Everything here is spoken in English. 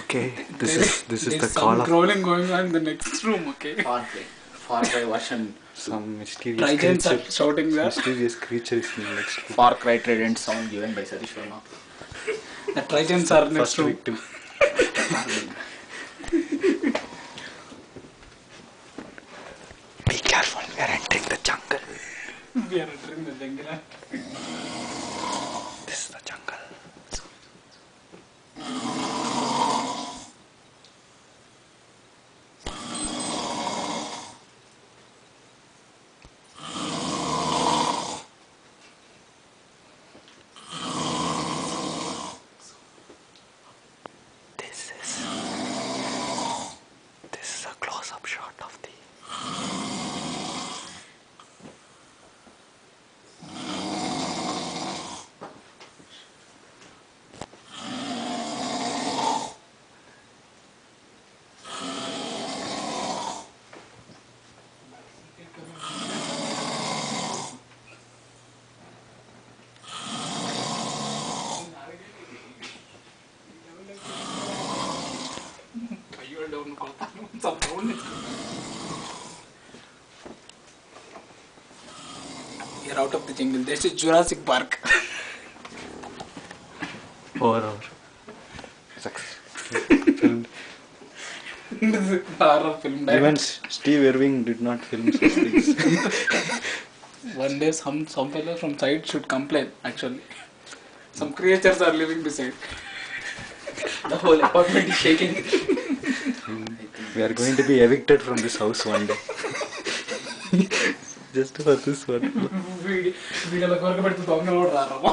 Okay, There- this is the there's call some of crawling going on in the next room, okay? Far Cry version. some mysterious Tridents are creature. shouting there. Mysterious creature is in the next room. Far Cry Trident sound given by Satish Verma. The Tridents are next First room. victim. Be careful, we are entering the jungle. We are entering the jungle. This is the jungle. This is a close-up shot of the We are out of the jungle. This is Jurassic Park. horror. Success. Filmed. Horror film. Even Steve Irving did not film such things. One day some fellow from side should complain, actually. Some creatures are living beside. The whole apartment is shaking. We are going to be evicted from this house one day. Just for this one. వీడియోలో కొరకబెడుతూ దొంగలు కూడా రారా